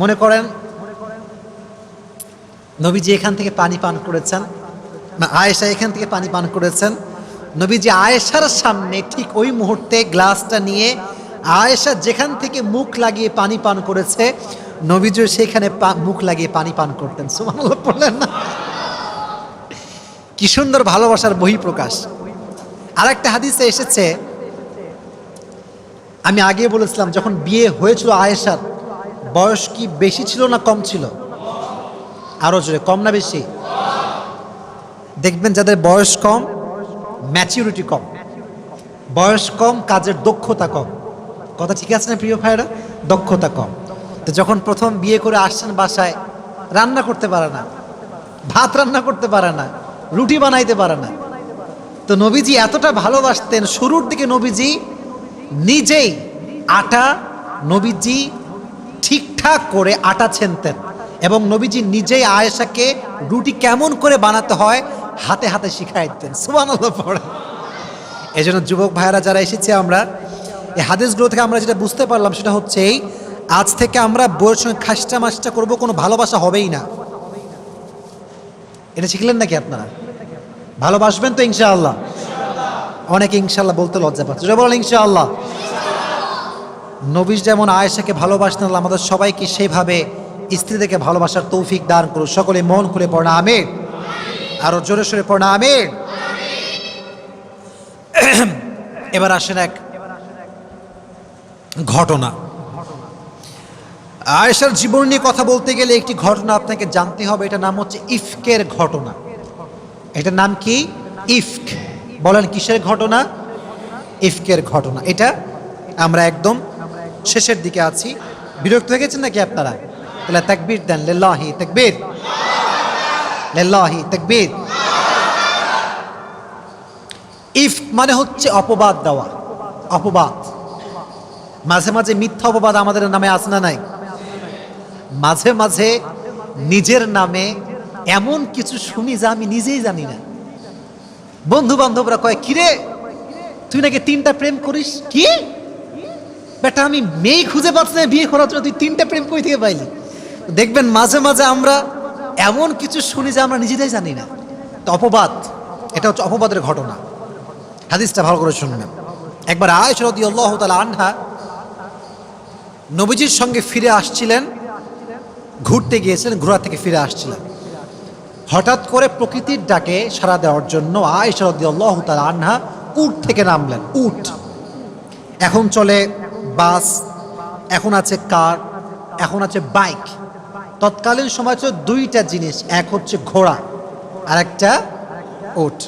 মনে করেন নবীজি এখান থেকে পানি পান করেছেন, না আয়েশা এখান থেকে পানি পান করেছেন। নবীজি আয়েশার সামনে ঠিক ওই মুহূর্তে গ্লাসটা নিয়ে আয়েশা যেখান থেকে মুখ লাগিয়ে পানি পান করেছে, নবীজি সেখানে মুখ লাগিয়ে পানি পান করতেন। সুবহানাল্লাহ বললেন না? কি সুন্দর ভালোবাসার বহিঃপ্রকাশ। আরেকটা হাদিসে এসেছে, আমি আগে বলেছিলাম যখন বিয়ে হয়েছিল আয়েশার বয়স কি বেশি ছিল না কম ছিল? আরো জোরে, কম না বেশি? দেখবেন যাদের বয়স কম, ম্যাচিউরিটি কম। বয়স কম, কাজের দক্ষতা কম। কথা ঠিক আছে না প্রিয় ভাইরা? দক্ষতা কম। তো যখন প্রথম বিয়ে করে আসছেন বাসায়, রান্না করতে পারে না, ভাত রান্না করতে পারে না, রুটি বানাইতে পারে না। তো নবীজি এতটা ভালোবাসতেন, শুরুর দিকে নবীজি নিজেই নবীজি ঠিকঠাক করে আটা ছেনতেন, এবং নবীজি নিজেই আয়েশাকে রুটি কেমন করে বানাতে হয় হাতে হাতে শিখাই দিতেন। সুবহানাল্লাহ পড়ে। এই জন্য যুবক ভাইয়েরা যারা এসেছে, আমরা এই হাদিসগুলো থেকে আমরা যেটা বুঝতে পারলাম সেটা হচ্ছে এই, আজ থেকে আমরা বউয়ের সঙ্গে খাসটা মাসটা করবো, কোনো ভালোবাসা হবেই না। এটা শিখলেন নাকি আপনারা? ভালোবাসবেন তো ইনশাআল্লাহ? অনেকে ইনশাআল্লাহ বলতে লজ্জা পাচ্ছে, বলেন ইনশাআল্লাহ। নবী যেমন আয়েশাকে ভালোবাসতেন, আল্লাহ আমাদের সবাইকে সেইভাবে স্ত্রীদেরকে ভালোবাসার তৌফিক দান করুন। সকলে মন খুলে পড়না আমিন, আরো জোরে সোরে পড়না আমিন। এবার আসেন এক ঘটনা। আয়েশার জীবন নিয়ে কথা বলতে গেলে একটি ঘটনা আপনাকে জানতে হবে। এটার নাম হচ্ছে ইফকের ঘটনা। এটার নাম কি? ইফক। বলেন কিসের ঘটনা? ইফকের ঘটনা। এটা আমরা একদম শেষের দিকে আছি। বিরক্ত হয়ে গেছেন নাকি আপনারা? তাহলে তাকবীর দেন, লিল্লাহি তাকবীর, লিল্লাহি তাকবীর। ইফক মানে হচ্ছে অপবাদ দেওয়া, অপবাদ। মাঝে মাঝে মিথ্যা অপবাদ আমাদের নামে আছে না নাই? মাঝে মাঝে নিজের নামে এমন কিছু শুনি যা আমি নিজেই জানি না। বন্ধু বান্ধবরা কয়, কিরে তুই নাকি 3টা প্রেম করিস। কি বেটা, আমি মেয়ে খুঁজে পাচ্ছি না বিয়ে করার জন্য, তুই 3টা প্রেম কই থেকে পাইলি? দেখবেন মাঝে মাঝে আমরা এমন কিছু শুনি যা আমরা নিজেরাই জানি না। তো অপবাদ, এটা হচ্ছে অপবাদের ঘটনা। হাদিসটা ভালো করে শুনবেন। একবার আয়েশা রাদিয়াল্লাহু তাআলা আনহা নবীজির সঙ্গে ফিরে আসছিলেন, ঘুরতে গিয়েছিলেন, ঘোরা থেকে ফিরে আসছিলেন। হঠাৎ করে প্রকৃতির ডাকে সাড়া দেওয়ার জন্য আয়েশা রাদিয়াল্লাহু তাআলা আনহা উট থেকে নামলেন। উট, এখন চলে বাস, এখন আছে কার, এখন আছে বাইক। তৎকালীন সময় ছিল 2টা জিনিস, এক হচ্ছে ঘোড়া আর একটা উট।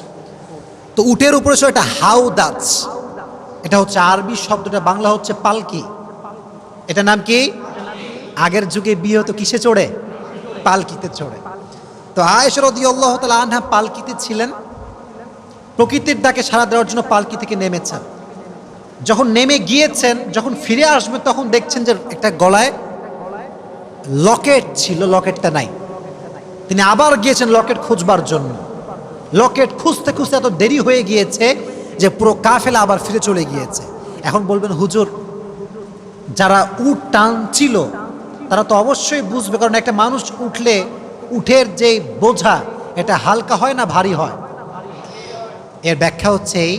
তো উটের উপরে ছিল একটা হাউদাজ, এটা হচ্ছে আরবি শব্দটা, বাংলা হচ্ছে পালকি। এটা নাম কি? আগের যুগে বিয়ে হতো কিসে চড়ে? পালকিতে চড়ে। তো আয়েশা রাদিয়াল্লাহু তাআলা আনহা পালকিতে ছিলেন, প্রকৃতির ডাকে সাড়া দেওয়ার জন্য পালকি থেকে নেমেছেন। যখন নেমে গিয়েছেন, যখন ফিরে আসবে তখন দেখছেন যে একটা গলায় লকেট ছিল, লকেটটা নাই। তিনি আবার গিয়েছেন লকেট খুঁজবার জন্য। লকেট খুঁজতে খুঁজতে এত দেরি হয়ে গিয়েছে যে পুরো কাফেলা আবার ফিরে চলে গিয়েছে। এখন বলবেন, হুজুর যারা উট টানছিল তারা তো অবশ্যই বুঝবে, কারণ একটা মানুষ উঠলে উঠের যে বোঝা এটা হালকা হয় না ভারী হয়। এর ব্যাখ্যা হচ্ছে এই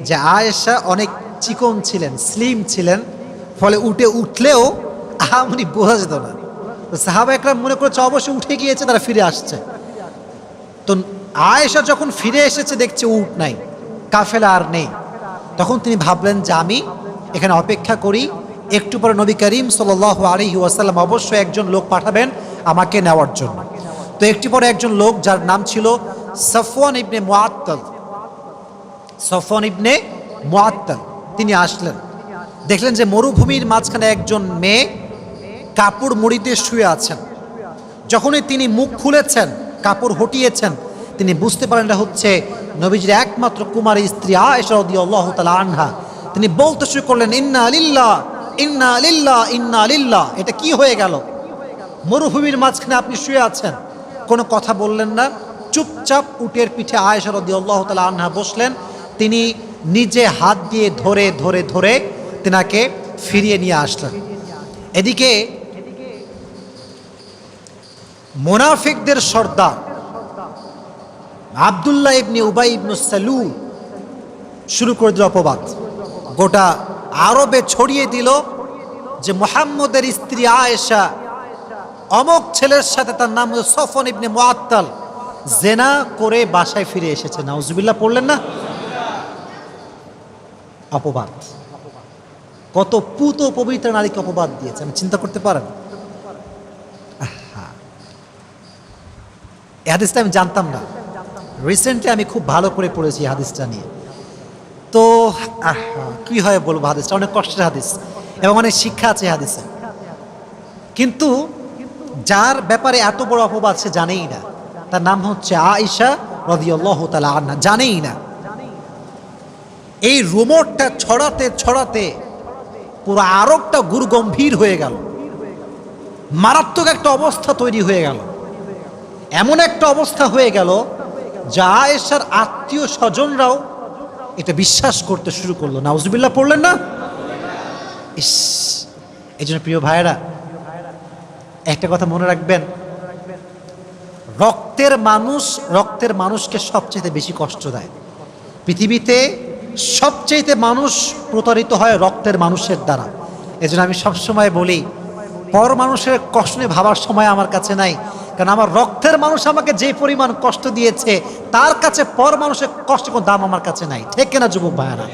যে আয়েশা অনেক চিকন ছিলেন, স্লিম ছিলেন, ফলে উঠে উঠলেও আহামরি বোঝা যেত না। তো সাহাবা একরাম মনে করেছে অবশ্যই উঠে গিয়েছে, তারা ফিরে আসছে। তো আয়েশা যখন ফিরে এসেছে দেখছে উট নাই, কাফেলা আর নেই, তখন তিনি ভাবলেন যে আমি এখানে অপেক্ষা করি, একটু পরে নবী করিম সাল্লাল্লাহু আলাইহি ওয়াসাল্লাম অবশ্যই একজন লোক পাঠাবেন আমাকে নেওয়ার জন্য। তো একটু পরে একজন লোক, যার নাম ছিল সফওয়ান ইবনে মুআত্তাল, সফওয়ান ইবনে মুআত্তাল, তিনি আসলেন। দেখলেন যে মরুভূমির মাঝখানে একজন মেয়ে কাপড় মুড়িতে শুয়ে আছেন। যখনই তিনি মুখ খুলেছেন, কাপড় হটিয়েছেন, তিনি বুঝতে পারেন এটা হচ্ছে নবীজির একমাত্র কুমারী স্ত্রী আয়েশা রাদিয়াল্লাহু তাআলা আনহা। তিনি বলতে শুরু করলেন, ইন্না লিল্লাহ ইন্না লিল্লাহ ইন্না লিল্লাহ। এটা কি হয়ে গেল? মরুভূমির মাঝখানে আপনি শুয়ে আছেন, কোনো কথা বললেন না, চুপচাপ উটের পিঠে আয়েশা রাদিয়াল্লাহু তাআলা আনহা বসলেন। তিনি নিজে হাত দিয়ে ধরে ধরে ধরে তেনাকে ফিরিয়ে নিয়ে আসলেন। এদিকে মুনাফিকদের সর্দার আব্দুল্লাহ ইবনে উবাই ইবনে সালুল শুরু করে দিল অপবাদ, গোটা আরবে ছড়িয়ে দিল যে মুহাম্মদের স্ত্রী আয়েশা অমক ছেলের সাথে, তার নাম হলো সফওয়ান ইবনে মুআত্তাল, জেনা করে বাসায় ফিরে এসেছে। নাউজুবিল্লাহ পড়লেন না? অপবাদ, কত পুত পবিত্র নারীকে অপবাদ দিয়েছে, আমি চিন্তা করতে পারেন? এই হাদিসটা আমি জানতাম না, রিসেন্টলি আমি খুব ভালো করে পড়েছি হাদিসটা নিয়ে। তো কি হয় বলবো, হাদিসটা অনেক কষ্টের হাদিস এবং অনেক শিক্ষা আছে হাদিসে। কিন্তু যার ব্যাপারে এত বড় অপবাদ সে জানেই না, তার নাম হচ্ছে আয়েশা রাদিয়াল্লাহু তাআলা আনহা, জানেই না। এই রুমরটা ছড়াতে ছড়াতে পুরো আরবটা গুরুগম্ভীর হয়ে গেল, মারাত্মক একটা অবস্থা তৈরি হয়ে গেল। এমন একটা অবস্থা হয়ে গেল যা আয়েশার আত্মীয় স্বজনরাও এটা বিশ্বাস করতে শুরু করলো। নাউজুবিল্লাহ পড়লেন না? ইস, এই জন্য প্রিয় ভাইয়েরা একটা কথা মনে রাখবেন, রক্তের মানুষকে সবচেয়ে বেশি কষ্ট দেয়। পৃথিবীতে সবচেয়ে মানুষ প্রতারিত হয় রক্তের মানুষের দ্বারা। এজন্য আমি সবসময় বলি, পর মানুষের কষ্ট নিয়ে ভাবার সময় আমার কাছে নাই, কারণ আমার রক্তের মানুষ আমাকে যে পরিমাণ কষ্ট দিয়েছে তার কাছে পর মানুষের কষ্ট কোনো দাম আমার কাছে নাই। ঠিক কিনা যুবক ভাইয়েরা?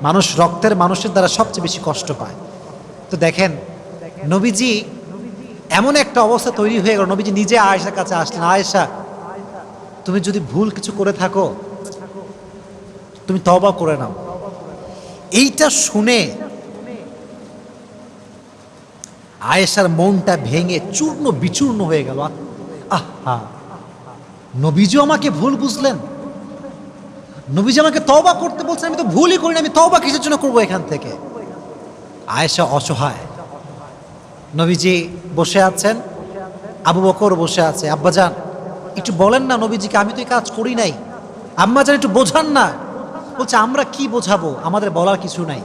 মানুষ রক্তের মানুষের দ্বারা সবচেয়ে বেশি কষ্ট পায়। তো দেখেন, নবীজি এমন একটা অবস্থা তৈরি হয়ে গেল, নবীজি নিজে আয়েশার কাছে আসলেন, আয়েশা তুমি যদি ভুল কিছু করে থাকো তুমি তওবা করে নাও। এইটা শুনে আয়েশার মনটা ভেঙে চূর্ণ বিচূর্ণ হয়ে গেল। আহা, নবীজি আমাকে ভুল বুঝলেন, নবীজি আমাকে তওবা করতে বলছেন, আমি তো ভুলই করিনি, আমি তওবা কিসের জন্য করবো এখান থেকে? আয়েশা অসহায়। নবীজি বসে আছেন, আবু বকর বসে আছে। আব্বাজান একটু বলেন না নবীজিকে, আমি তো এই কাজ করি নাই। আম্মাজান একটু বোঝান না। বলছে আমরা কি বোঝাবো, আমাদের বলার কিছু নাই।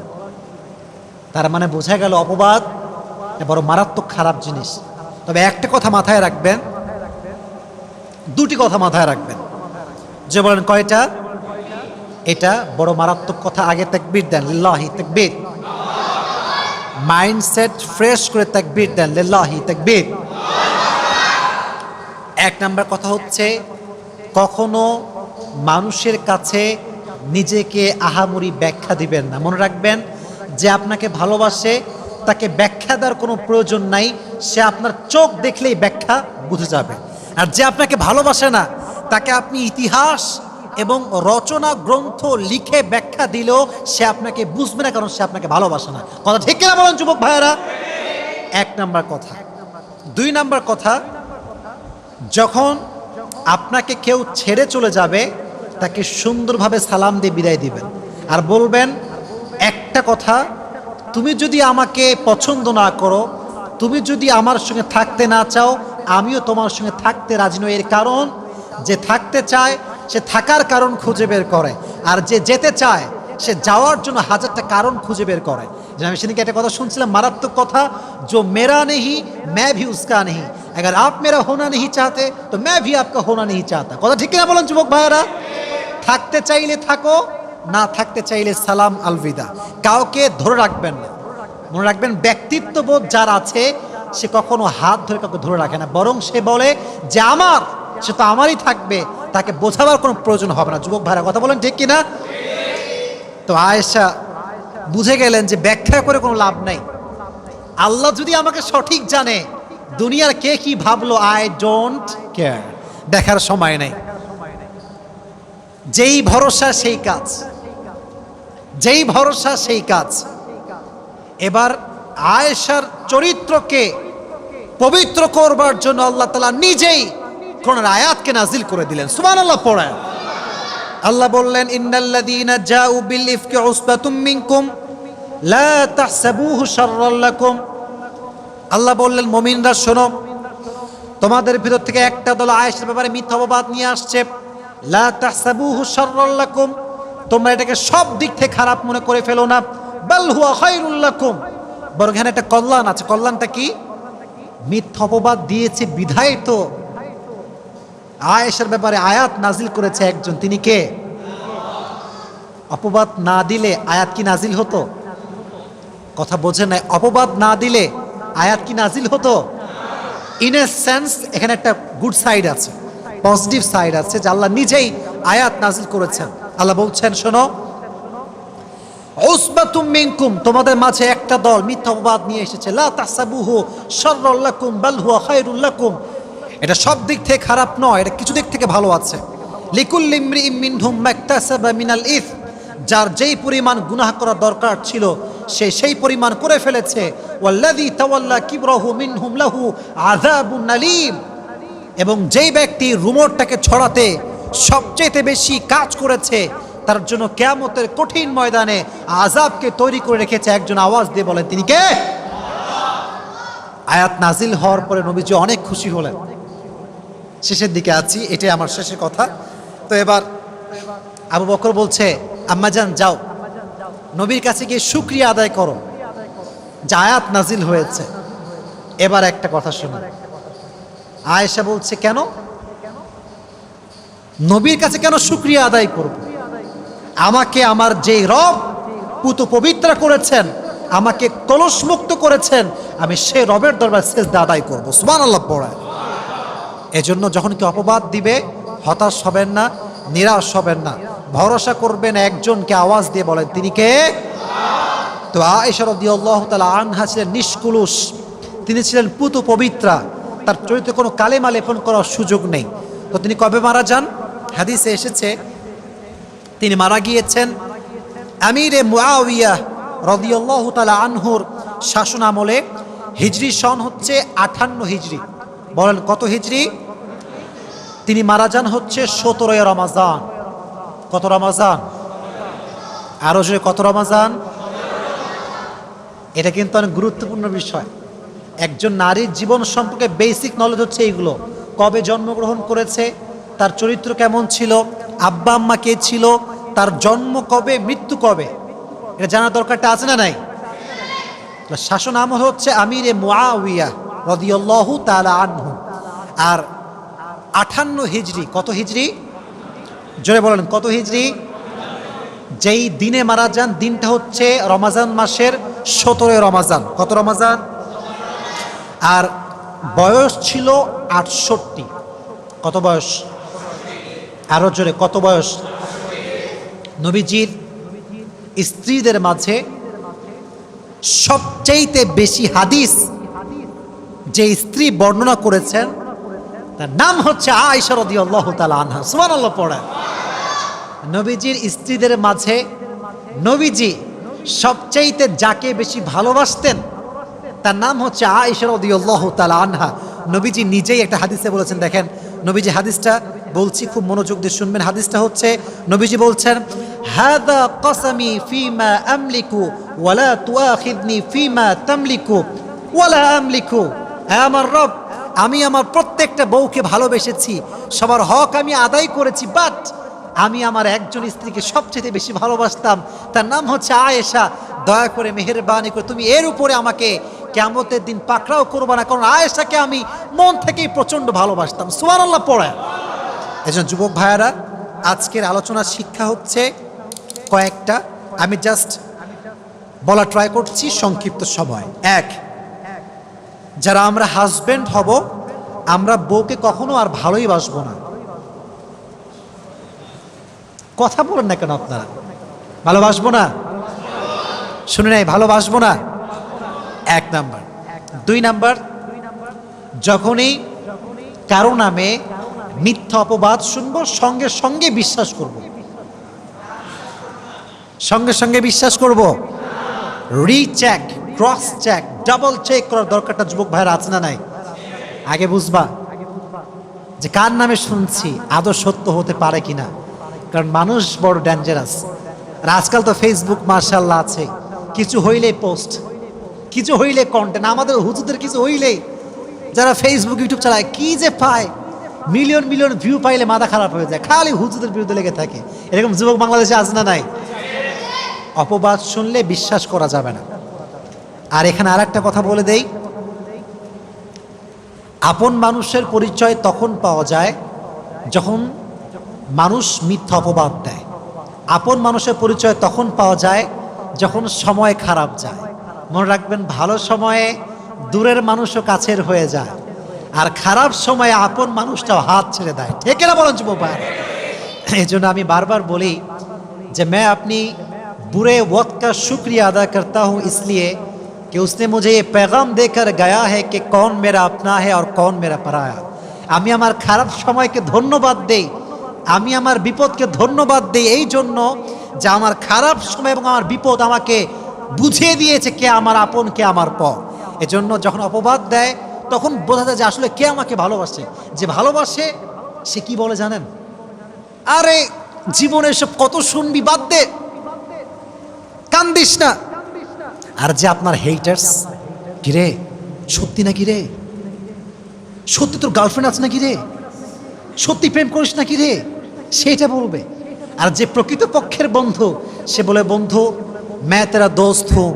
তার মানে বোঝা গেল অপবাদ বড় মারাত্মক খারাপ জিনিস। তবে একটা কথা মাথায় রাখবেন, দুটি কথা মাথায় রাখবেন। যে বলেন কয়টা? এটা বড় মারাত্মক কথা। আগে তাকবীর দেন, লিল্লাহি তাকবীর। মাইন্ডসেট ফ্রেশ করে তাকবীর দেন, লিল্লাহি তাকবীর। এক নাম্বার কথা হচ্ছে, কখনো মানুষের কাছে নিজেকে আহামরি ব্যাখ্যা দিবেন না। মনে রাখবেন, যে আপনাকে ভালোবাসে তাকে ব্যাখ্যা দেওয়ার কোনো প্রয়োজন নাই, সে আপনার চোখ দেখলেই ব্যাখ্যা বুঝে যাবে। আর যে আপনাকে ভালোবাসে না তাকে আপনি ইতিহাস এবং রচনা গ্রন্থ লিখে ব্যাখ্যা দিলেও সে আপনাকে বুঝবে না, কারণ সে আপনাকে ভালোবাসে না। কথা ঠিক কিনা বলেন যুবক ভাইয়েরা? এক নাম্বার কথা। দুই নাম্বার কথা, যখন আপনাকে কেউ ছেড়ে চলে যাবে তাকে সুন্দরভাবে সালাম দিয়ে বিদায় দিবেন, আর বলবেন একটা কথা, তুমি যদি আমাকে পছন্দ না করো, তুমি যদি আমার সঙ্গে থাকতে না চাও, আমিও তোমার সঙ্গে থাকতে রাজি নই। এর কারণ, যে থাকতে চায় সে থাকার কারণ খুঁজে বের করে, আর যে যেতে চায় সে যাওয়ার জন্য হাজারটা কারণ খুঁজে বের করে। যে আমি সেদিনকে একটা কথা শুনছিলাম, মারাত্মক কথা, जो मेरा नहीं मैं भी उसका नहीं, अगर आप मेरा होना नहीं चाहते तो मैं भी आपका होना नहीं चाहता। কথা ঠিক কিনা বলেন যুবক ভাইয়েরা? থাকতে চাইলে থাকো, না থাকতে চাইলে সালাম আলবিদা। কাউকে ধরে রাখবেন না। মনে রাখবেন, ব্যক্তিত্ববোধ যার আছে সে কখনো হাত ধরে কাউকে ধরে রাখে না, বরং সে বলে যে আমার, সে তো আমারই থাকবে, তাকে বোঝাবার কোনো প্রয়োজন হবে না। যুবক ভাইরা কথা বলেন ঠিক কিনা? তো আয়েশা বুঝে গেলেন যে ব্যাখ্যা করে কোনো লাভ নাই। আল্লাহ যদি আমাকে সঠিক জানে, দুনিয়ার কে কি ভাবলো আই ডোন্ট কেয়ার, দেখার সময় নাই। যেই ভরসা সেই কাজ, যেই ভরসা সেই কাজ। এবার আয়েশার চরিত্রকে পবিত্র করবার জন্য আল্লাহ তাআলা নিজেই কোরআনের আয়াতকে নাজিল করে দিলেন। সুবহানাল্লাহ পড়েন। আল্লাহ বললেন, ইন্নাল্লাযীনা জাউ বিল ইফকি উসবাতুম মিনকুম লা তাহসাবুহু শাররাল লাকুম। আল্লাহ বললেন, মুমিনরা শোনো, তোমাদের ভিতর থেকে একটা দল আয়েশার ব্যাপারে মিথ্যা অপবাদ নিয়ে আসছে। লা তাহসাবুহু শাররাল লাকুম, তোমরা এটাকে সব দিক থেকে খারাপ মনে করে ফেলো না। বাল হুয়া খায়রুল লাকুম, বরং এখানে একটা কল্যাণ আছে। কল্যাণটা কি? মিথ্যা অপবাদ দিয়েছে বিধায় তো আয়েশার ব্যাপারে আয়াত নাজিল করেছে একজন, তিনি কে? অপবাদ না দিলে আয়াত কি নাজিল হতো? কথা বোঝেন না? অপবাদ না দিলে আয়াত কি নাজিল হতো? ইন এ সেন্স এখানে একটা গুড সাইড আছে, পজিটিভ সাইড আছে, যে আল্লাহ নিজেই আয়াত নাজিল করেছেন। আল্লাহ বলছেন, শোনো, উসবাতুম মিনকুম, তোমাদের মাঝে একটা দল মিথ্যা অপবাদ নিয়ে এসেছে। লা তাহসাবুহু শাররাল লাকুম বাল হুয়া খায়রুল লাকুম, এটা সব দিক থেকে খারাপ নয়, এটা কিছু দিক থেকে ভালো আছে। লিকুল্লি ইমরিইম মিনহুম মাকতাসাবা মিনাল ইসম, যার যেই পরিমাণ গুনাহ করা দরকার ছিল সে সেই পরিমাণ করে ফেলেছে। ওয়াল্লাযী তাওয়াল্লা কিবরাহু মিনহুম লাহু আযাবুন আলীম, এবং যেই ব্যক্তি রুমরটাকে ছড়াতে সবচেয়ে বেশি কাজ করেছে তার জন্য কিয়ামতের কঠিন ময়দানে আযাবকে তৈরি করে রেখেছে। একজন আওয়াজ দিয়ে বলেন, তিনি কে? আয়াত নাজিল হওয়ার পরে নবীজি অনেক খুশি হলেন। শেষের দিকে আছি, এটাই আমার শেষের কথা। তো এবার আবু বকর বলছে, আম্মাজান যাও নবীর কাছে গিয়ে শুকরিয়া আদায় করো, যে আয়াত নাজিল হয়েছে। এবার একটা কথা শুনো, আয়েশা বলছে কেন নবীর কাছে কেন শুকরিয়া আদায় করব? আমাকে আমার যে রব পুত পবিত্র করেছেন, আমাকে কলসমুক্ত করেছেন, আমি সে রবের দরবার সিজদা আদায় করব। সুবহানাল্লাহ পড়া। এজন্য যখন কি অপবাদ দিবে হতাশ হবেন না, নিরাশ হবেন না, ভরসা করবেন একজনকে, আওয়াজ দিয়ে বলেন তিনি কে? তো আয়েশা রাদিয়াল্লাহু তাআলা আনহা ছিলেন নিষ্কুলুষ, তিনি ছিলেন পুত পবিত্রা, তার চরিত্রে কোনো কালেমা লেপন করার সুযোগ নেই। তো তিনি কবে মারা যান? হাদিসে এসেছে তিনি মারা গিয়েছেন আমিরে মুআবিয়া রাদিয়াল্লাহু তাআলা আনহুর শাসন আমলে। হিজরি সন হচ্ছে 58 হিজরি। বলেন কত হিজরি? তিনি মারা যান হচ্ছে 17 রমাজান। কত রমাজান? আরো জোরে কত রমাজান? এটা কিন্তু অনেক গুরুত্বপূর্ণ বিষয়। একজন নারীর জীবন সম্পর্কে বেসিক নলেজ হচ্ছে এইগুলো। কবে জন্মগ্রহণ করেছে, তার চরিত্র কেমন ছিল, আব্বা আম্মা কে ছিল, তার জন্ম কবে, মৃত্যু কবে, এটা জানার দরকারটা আছে না নাই? শাসন আমল হচ্ছে আমিরে মুআবিয়া রাদিয়াল্লাহু তাআলা আনহু। আর 58 হিজরি। কত হিজরি? জোরে বলেন কত হিজরি? যেই দিনে মারা যান দিনটা হচ্ছে রমাজান মাসের 17 রমাজান। কত রমাজান? আর বয়স ছিল 68। কত বয়স? আরো জোরে কত বয়স? নবীজির স্ত্রীদের মাঝে সবচেয়ে বেশি হাদিস যে স্ত্রী বর্ণনা করেছেন তার নাম হচ্ছে আয়েশা রাদিয়াল্লাহু তাআলা আনহা। সুবহানাল্লাহ পড়া। নবীজির স্ত্রীদের মাঝে নবীজি সবচেয়ে যাকে বেশি ভালোবাসতেন তার নাম হচ্ছে আয়েশা রাদিয়াল্লাহু তাআলা আনহা। নবীজি নিজেই একটা হাদিসে বলেছেন, দেখেন নবীজি হাদিসটা বলছি, খুব মনোযোগ দিয়ে শুনবেন। হাদিসটা হচ্ছে নবীজি বলছেন, হাদা কসমি ফিমা আমলিকু ওয়ালা তুআখিযনি ফিমা তামলিকু ওয়ালা আমলিকু। হ্যাঁ আমার রব, আমি আমার প্রত্যেকটা বউকে ভালোবেসেছি, সবার হক আমি আদায় করেছি, বাট আমি আমার একজন স্ত্রীকে সবচেয়ে বেশি ভালোবাসতাম, তার নাম হচ্ছে আয়েশা। দয়া করে মেহেরবানি করে তুমি এর উপরে আমাকে কিয়ামতের দিন পাকড়াও করবা না, কারণ আয়েশাকে আমি মন থেকেই প্রচন্ড ভালোবাসতাম। সুবহানাল্লাহ পড়া। এজন্য যুবক ভাইয়ারা, আজকের আলোচনার শিক্ষা হচ্ছে কয়েকটা, আমি জাস্ট বলা ট্রাই করছি সংক্ষিপ্ত সময়। এক, যারা আমরা হাজবেন্ড হব আমরা বউকে কখনো আর ভালোই বাসবো না। কথা বলেন না কেন আপনারা? ভালোবাসবো না? শুনে নাই, ভালোবাসবো না। এক নাম্বার। দুই নাম্বার, যখনই কারো নামে মিথ্যা অপবাদ শুনবো সঙ্গে সঙ্গে বিশ্বাস করব। সঙ্গে সঙ্গে বিশ্বাস করব। Recheck, cross check, double check করার দরকারটা যুবক ভাইয়ের আছে না নাই? আগে বুঝবা যে কার নামে শুনছি আদৌ সত্য হতে পারে কিনা, কারণ মানুষ বড় ডেঞ্জারাস। আর আজকাল তো ফেসবুক মাশাআল্লাহ আছে, কিছু হইলেই পোস্ট, কিছু হইলে কন্টেন্ট। আমাদের হুজুরদের কিছু হইলেই যারা ফেসবুক ইউটিউব চালায় কি যে পায়, মিলিয়ন মিলিয়ন ভিউ পাইলে মাথা খারাপ হয়ে যায়, খালি হুজুরদের বিরুদ্ধে লেগে থাকে। এরকম যুবক বাংলাদেশে আছে না নাই? অপবাদ শুনলে বিশ্বাস করা যাবে না। আর এখানে আর একটা কথা বলে দেই, আপন মানুষের পরিচয় তখন পাওয়া যায় যখন মানুষ মিথ্যা অপবাদ দেয়। আপন মানুষের পরিচয় তখন পাওয়া যায় যখন সময় খারাপ যায়। মনে রাখবেন, ভালো সময়ে দূরের মানুষও কাছের হয়ে যায়, আর খারাপ সময়ে আপন মানুষটাও হাত ছেড়ে দেয়। ঠিক না বলেন যুবক ভাই? এই জন্য আমি বারবার বলি যে मैं अपनी बुरे वक्त का शुक्रिया अदा करता हूँ इसलिए कि उसने मुझे ये पैगाम देकर गया है कि कौन मेरा अपना है और कौन मेरा पराया। আমি আমার খারাপ সময়কে ধন্যবাদ দেই, আমি আমার বিপদকে ধন্যবাদ দেই এই জন্য যে আমার খারাপ সময় এবং আমার বিপদ আমাকে বুঝিয়ে দিয়েছে কে আমার আপন কে আমার পর। এজন্য যখন অপবাদ দেয় তখন বোঝা যায় যে আসলে কে আমাকে ভালোবাসে। যে ভালোবাসে সে কি বলে জানেন? আরে জীবনে সব কত শুনবি, বাদ দে, কান্দিস না। আর যে আপনার হেটার্স, কিরে সত্যি নাকি রে, সত্যি তোর গার্লফ্রেন্ড আছে নাকি রে, সত্যি প্রেম করিস নাকি রে, সেটা বলবে। আর যে প্রকৃতপক্ষের বন্ধু সে বলে, বন্ধু मैं तेरा दोस्त हूँ,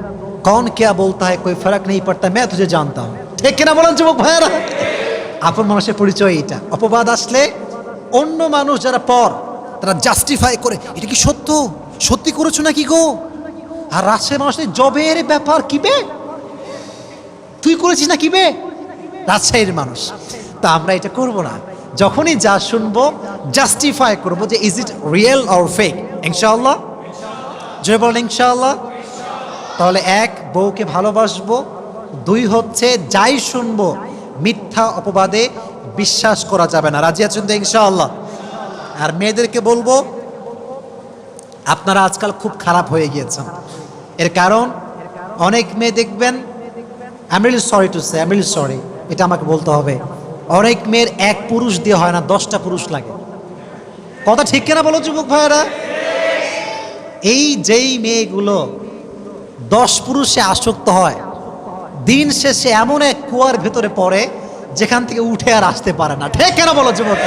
कौन क्या बोलता है कोई फर्क नहीं पड़ता, मैं तुझे जानता हूँ। ঠিক কিনা বলেন যুবক ভাইয়েরা? আপন মানুষের পরিচয় এটা। অপবাদ আসলে অন্য মানুষ যারা পর, তারা জাস্টিফাই করে, এটা কি সত্য, সত্যি করেছো নাকি গো? আর রাজশাহীর মানুষের জবের ব্যাপার, কি বে তুই করেছিস না, কি বে, রাজশাহীর মানুষ। তা আমরা এটা করব না, যখনই যা শুনবো জাস্টিফাই করব যে is it real or fake. ইনশাআল্লাহ, জয় বলেন ইনশাআল্লাহ। তাহলে এক, বউকে ভালোবাসবো। দুই হচ্ছে যাই শুনবো মিথ্যা অপবাদে বিশ্বাস করা যাবে না। রাজি আছেন তো ইনশাআল্লাহ? আর মেয়েদেরকে বলবো, আপনারা আজকাল খুব খারাপ হয়ে গিয়েছেন। এর কারণ অনেক মেয়ে দেখবেন, I am really sorry to say, I am really sorry, এটা আমাকে বলতে হবে, অনেক মেয়ের এক পুরুষ দিয়ে হয় না, 10টা পুরুষ লাগে। কথা ঠিক কিনা বলো যুবক ভাইয়েরা? এই যেই মেয়েগুলো 10 পুরুষে আসক্ত হয়, দিন শেষে এমন এক কুয়ার ভেতরে পড়ে যেখান থেকে উঠে আর আসতে পারে না। ঠিক কেন বলো যুবক?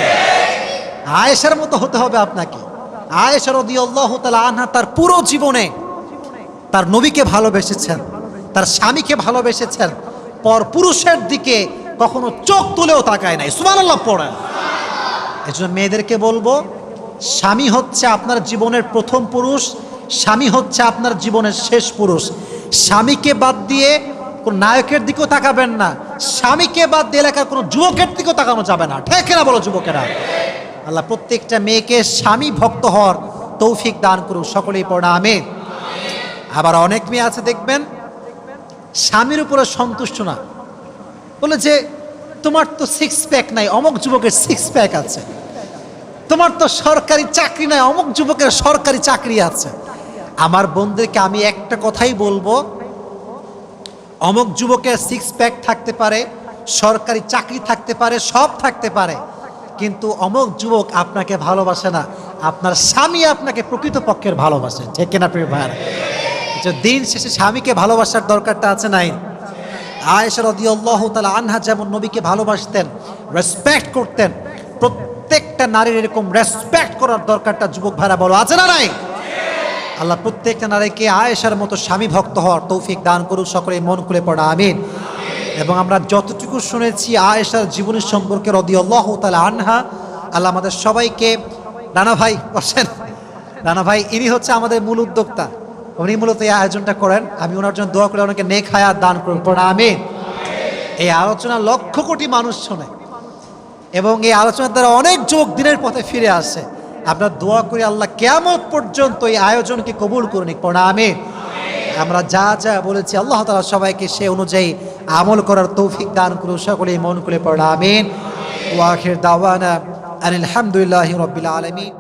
আয়েশার মতো হতে হবে আপনাকে। আয়েশা রাদিয়াল্লাহু তাআলা আনহা তার পুরো জীবনে তার নবীকে ভালোবেসেছেন, তার স্বামীকে ভালোবেসেছেন, পর পুরুষের দিকে কখনো চোখ তুলেও তাকায় নাই। সুবহানাল্লাহ পড়েন। এজন্য মেয়েদেরকে বলবো, স্বামী হচ্ছে আপনার জীবনের প্রথম পুরুষ, স্বামী হচ্ছে আপনার জীবনের শেষ পুরুষ। স্বামীকে বাদ দিয়ে কোন নায়কের দিকেও তাকাবেন না, স্বামীকে বাদ দিয়ে এলাকার কোনো যুবকের দিকেও তাকানো যাবে না। ঠিক না বলো যুবকেরা? আল্লাহ প্রত্যেকটা মেয়েকে স্বামী ভক্ত হওয়ার তৌফিক দান করুক, সকলেই পড়া আমিন। আবার অনেক মেয়ে আছে দেখবেন স্বামীর উপরে সন্তুষ্ট না, বলে যে তোমার তো 6 প্যাক নাই, অমুক যুবকের 6 প্যাক আছে, তোমার তো সরকারি চাকরি নাই, অমুক যুবকের সরকারি চাকরি আছে। আমার বোনদেরকে আমি একটা কথাই বলবো, অমুক যুবকের 6 প্যাক থাকতে পারে, সরকারি চাকরি থাকতে পারে, সব থাকতে পারে, কিন্তু অমুক যুবক আপনাকে ভালোবাসে না, আপনার স্বামী আপনাকে প্রকৃতপক্ষের ভালোবাসে। ঠিক কিনা প্রিয় ভাইরা? দিন শেষে স্বামীকে ভালোবাসার দরকারটা আছে নাই? আয়েশা রাদিয়াল্লাহু তাআলা আনহা যেমন নবীকে ভালোবাসতেন, রেসপেক্ট করতেন, প্রত্যেকটা নারীর এরকম রেসপেক্ট করার দরকারটা যুবক ভাইরা বলো আছে না নাই? আল্লাহ প্রত্যেকটা নারীকে আয়েশার মতো স্বামী ভক্ত হওয়ার তৌফিক দান করুক, সকলে মন খুলে পড়া আমিন। এবং আমরা যতটুকু শুনেছি আয়েশার জীবনী সম্পর্কে রাদিয়াল্লাহু তাআলা আনহা, আল্লাহ আমাদের সবাইকে, রানা ভাই বসেন, রানা ভাই ইনি হচ্ছে আমাদের মূল উদ্যোক্তা, উনি মূলত এই আয়োজনটা করেন। আমি ওনার জন্য দোয়া করে ওনাকে নেক হায়াত দান করুন, পড়া আমিন। এই আলোচনা লক্ষ কোটি মানুষ শোনে এবং এই আলোচনার দ্বারা অনেক যুবক দিনের পথে ফিরে আসে। আমরা দোয়া করি আল্লাহ কিয়ামত পর্যন্ত এই আয়োজনকে কবুল করুন, পড়া আমিন। আমরা যা যা বলেছি আল্লাহ তাআলা সবাইকে সে অনুযায়ী আমল করার তৌফিক দান করুন, সকলেই মন খুলে পড়া আমিন। ওয়া আখির দাওয়ানা আলহামদুলিল্লাহি রাব্বিল আলামিন।